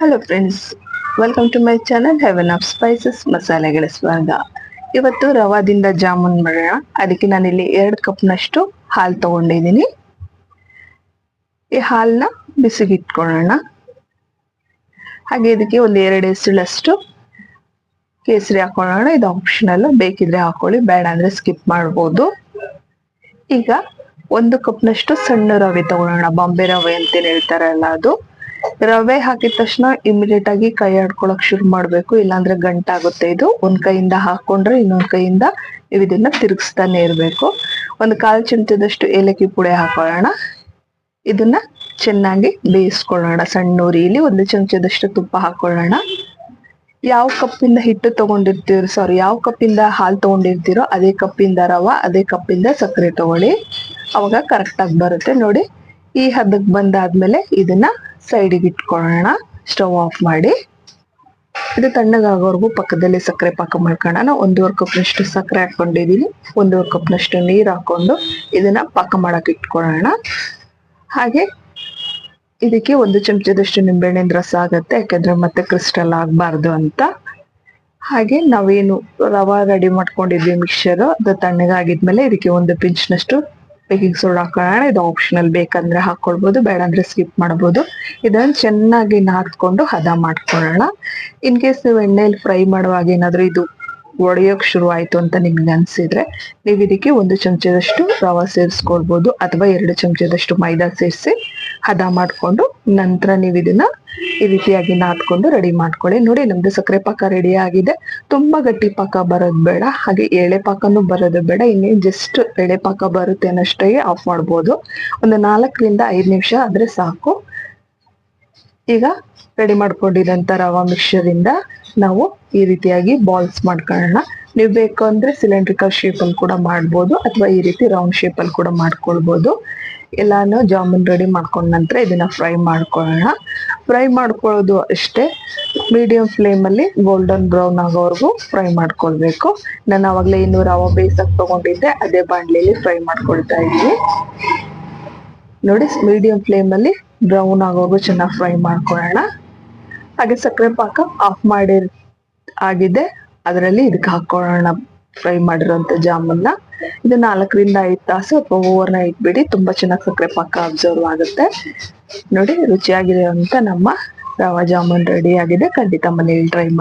Hello friends, welcome to my channel heaven of spices ಮಸಾಲೆಗಳ ಸ್ವರ್ಗ. ಇವತ್ತು ರವಾದಿಂದ ಜಾಮೂನ್ ಮಾಡೋಣ. ಅದಕ್ಕೆ ನಾನಿಲ್ಲಿ 2 ಕಪ್ನಷ್ಟು ಹಾಲು ತಗೊಂಡಿದ್ದೀನಿ. ಈ ಹಾಲನ್ನ ಬಿಸಿಗಿಟ್ಕೊಳ್ಳೋಣ. ಹಾಗೆ ಇದಕ್ಕೆ ಒಂದು 2 ಎಸಳಷ್ಟು ಕೇಸರಿ ಹಾಕೊಳ್ಳೋಣ. ಇದು ಆಪ್ಷನಲ್, ಬೇಕಿದ್ರೆ ಹಾಕೊಳ್ಳಿ, ಬೇಡ ಅಂದ್ರೆ ಸ್ಕಿಪ್ ಮಾಡ್ಬೋದು. ಈಗ 1 ಕಪ್ನಷ್ಟು ಸಣ್ಣ ರವೆ ತಗೊಳ್ಳೋಣ. ಬಾಂಬೆ ರವೆ ಅಂತೇನು ಹೇಳ್ತಾರಲ್ಲ ಅದು. ರವೆ ಹಾಕಿದ ತಕ್ಷಣ ಇಮಿಡಿಯೇಟ್ ಆಗಿ ಕೈ ಆಡ್ಕೊಳಕ್ ಶುರು ಮಾಡ್ಬೇಕು, ಇಲ್ಲಾಂದ್ರೆ ಗಂಟಾಗುತ್ತೆ. ಇದು ಒಂದ್ ಕೈಯಿಂದ ಹಾಕೊಂಡ್ರೆ ಇನ್ನೊಂದ್ ಕೈಯಿಂದ ನೀವು ಇದನ್ನ ತಿರುಗಿಸ್ತಾನೆ ಇರ್ಬೇಕು. 1/4 ಚಮಚದಷ್ಟು ಏಲಕ್ಕಿ ಪುಡಿ ಹಾಕೊಳ್ಳೋಣ. ಇದನ್ನ ಚೆನ್ನಾಗಿ ಬೇಯಿಸ್ಕೊಳ್ಳೋಣ ಸಣ್ಣ ಉರಿಯಲ್ಲಿ. 1 ಚಮಚದಷ್ಟು ತುಪ್ಪ ಹಾಕೊಳ್ಳೋಣ. ಯಾವ ಕಪ್ಪಿಂದ ಹಿಟ್ಟು ತಗೊಂಡಿರ್ತೀರೋ ಯಾವ ಕಪ್ಪಿಂದ ಹಾಲು ತಗೊಂಡಿರ್ತೀರೋ ಅದೇ ಕಪ್ಪಿಂದ ರವ, ಅದೇ ಕಪ್ಪಿಂದ ಸಕ್ಕರೆ ತಗೊಳ್ಳಿ. ಅವಾಗ ಕರೆಕ್ಟ್ ಆಗಿ ಬರುತ್ತೆ ನೋಡಿ. ಈ ಹದಕ್ಕೆ ಬಂದಾದ್ಮೇಲೆ ಇದನ್ನ ಸೈಡಿಗೆ ಇಟ್ಕೊಳ್ಳೋಣ. ಸ್ಟವ್ ಆಫ್ ಮಾಡಿ ಇದು ತಣ್ಣಗಾಗೋವರೆಗೂ ಪಕ್ಕದಲ್ಲಿ ಸಕ್ಕರೆ ಪಾಕ ಮಾಡ್ಕೊಳ್ಳೋಣ. 1.5 ಕಪ್ನಷ್ಟು ಸಕ್ಕರೆ ಹಾಕೊಂಡಿದೀನಿ. 1.5 ಕಪ್ನಷ್ಟು ನೀರು ಹಾಕೊಂಡು ಇದನ್ನ ಪಾಕ ಮಾಡಕ್ ಇಟ್ಕೊಳ್ಳೋಣ. ಹಾಗೆ ಇದಕ್ಕೆ 1 ಚಮಚದಷ್ಟು ನಿಂಬೆಹಣ್ಣಿನ ರಸ ಆಗತ್ತೆ, ಯಾಕಂದ್ರೆ ಮತ್ತೆ ಕ್ರಿಸ್ಟಲ್ ಆಗಬಾರ್ದು ಅಂತ. ಹಾಗೆ ನಾವೇನು ರವಾ ರೆಡಿ ಮಾಡ್ಕೊಂಡಿದ್ವಿ ಮಿಕ್ಸರ್, ಅದು ತಣ್ಣಗಾಗಿದ್ಮೇಲೆ ಇದಕ್ಕೆ 1 ಪಿಂಚ್ನಷ್ಟು ಬೇಕಿಂಗ್ ಸೋಡಾ ಹಾಕೋಣ. ಇದು ಆಪ್ಷನಲ್, ಬೇಕಂದ್ರೆ ಹಾಕೊಳ್ಬೋದು, ಬೇಡ ಅಂದ್ರೆ ಸ್ಕಿಪ್ ಮಾಡ್ಬೋದು. ಇದನ್ನ ಚೆನ್ನಾಗಿ ನಾದ್ಕೊಂಡು ಹದ ಮಾಡ್ಕೊಳ್ಳೋಣ. ಇನ್ ಕೇಸ್ ನೀವು ಎಣ್ಣೆಯಲ್ಲಿ ಫ್ರೈ ಮಾಡುವಾಗ ಏನಾದ್ರೂ ಇದು ಒಡೆಯೋಕ್ ಶುರು ಆಯ್ತು ಅಂತ ನಿಮ್ಗೆ ಅನ್ಸಿದ್ರೆ ನೀವು ಇದಕ್ಕೆ 1 ಚಮಚದಷ್ಟು ರವಾ ಸೇರಿಸ್ಕೊಳ್ಬೋದು, ಅಥವಾ 2 ಚಮಚದಷ್ಟು ಮೈದಾ ಸೇರಿಸಿ ಹದ ಮಾಡ್ಕೊಂಡು ನಂತರ ನೀವು ಇದನ್ನ ಈ ರೀತಿಯಾಗಿ ನಾದ್ಕೊಂಡು ರೆಡಿ ಮಾಡ್ಕೊಳ್ಳಿ. ನೋಡಿ, ನಮ್ದು ಸಕ್ಕರೆ ಪಾಕ ರೆಡಿ ಆಗಿದೆ. ತುಂಬಾ ಗಟ್ಟಿ ಪಾಕ ಬರೋದು ಬೇಡ, ಹಾಗೆ ಎಳೆ ಪಾಕನೂ ಬರೋದು ಬೇಡ. ಇನ್ನೇನು ಜಸ್ಟ್ ಎಳೆ ಪಾಕ ಬರುತ್ತೆ ಅನ್ನಷ್ಟೇ ಆಫ್ ಮಾಡ್ಬೋದು. ಒಂದು 4ರಿಂದ 5 ನಿಮಿಷ ಆದ್ರೆ ಸಾಕು. ಈಗ ರೆಡಿ ಮಾಡ್ಕೊಂಡಿರೋಂಥ ರವಾ ಮಿಕ್ಸರ್ ಇಂದ ನಾವು ಈ ರೀತಿಯಾಗಿ ಬಾಲ್ಸ್ ಮಾಡ್ಕೊಳ್ಳೋಣ. ನೀವು ಬೇಕು ಅಂದ್ರೆ ಸಿಲಿಂಡ್ರಿಕಲ್ ಶೇಪ್ ಅಲ್ಲಿ ಕೂಡ ಮಾಡ್ಬೋದು, ಅಥವಾ ಈ ರೀತಿ ರೌಂಡ್ ಶೇಪ್ ಅಲ್ಲಿ ಕೂಡ ಮಾಡ್ಕೊಳ್ಬೋದು. ಎಲ್ಲಾನು ಜಾಮೂನ್ ರೆಡಿ ಮಾಡ್ಕೊಂಡ ನಂತರ ಇದನ್ನ ಫ್ರೈ ಮಾಡ್ಕೊಳ್ಳೋಣ. ಫ್ರೈ ಮಾಡ್ಕೊಳ್ಳೋದು ಅಷ್ಟೇ, ಮೀಡಿಯಂ ಫ್ಲೇಮ್ ಅಲ್ಲಿ ಗೋಲ್ಡನ್ ಬ್ರೌನ್ ಆಗೋವರೆಗೂ ಫ್ರೈ ಮಾಡ್ಕೊಳ್ಬೇಕು. ನಾನು ಅವಾಗಲೇ ಇನ್ನೂ ರವಾ ಬೇಯಿಸಕ್ ತಗೊಂಡಿದ್ದೆ, ಅದೇ ಬಾಣಲೆಯಲ್ಲಿ ಫ್ರೈ ಮಾಡ್ಕೊಳ್ತಾ ಇದ್ದೀನಿ. ನೋಡಿ, ಮೀಡಿಯಂ ಫ್ಲೇಮ್ ಅಲ್ಲಿ ಬ್ರೌನ್ ಆಗೋವರೆಗೂ ಚೆನ್ನಾಗಿ ಫ್ರೈ ಮಾಡ್ಕೊಳ್ಳೋಣ. ಹಾಗೆ ಸಕ್ಕರೆ ಪಾಕ ಆಫ್ ಮಾಡಿ ಆಗಿದೆ, ಅದರಲ್ಲಿ ಇದಕ್ಕೆ ಹಾಕೊಳ್ಳೋಣ ಫ್ರೈ ಮಾಡಿರೋಂಥ ಜಾಮೂನ್ನ. ಇದು 4ರಿಂದ 5 ತಾಸು ಅಥವಾ ಓವರ್ ನೈಟ್ ಬಿಡಿ, ತುಂಬಾ ಚೆನ್ನಾಗಿ ಸಕ್ಕರೆ ಪಾಕ ಅಬ್ಸರ್ವ್ ಆಗುತ್ತೆ. ನೋಡಿ, ರುಚಿಯಾಗಿದೆ ಅಂತ ನಮ್ಮ ರವಾ ಜಾಮೂನ್ ರೆಡಿ ಆಗಿದೆ. ಖಂಡಿತ ಮನೆಯಲ್ಲಿ ಟ್ರೈ ಮಾಡಿ.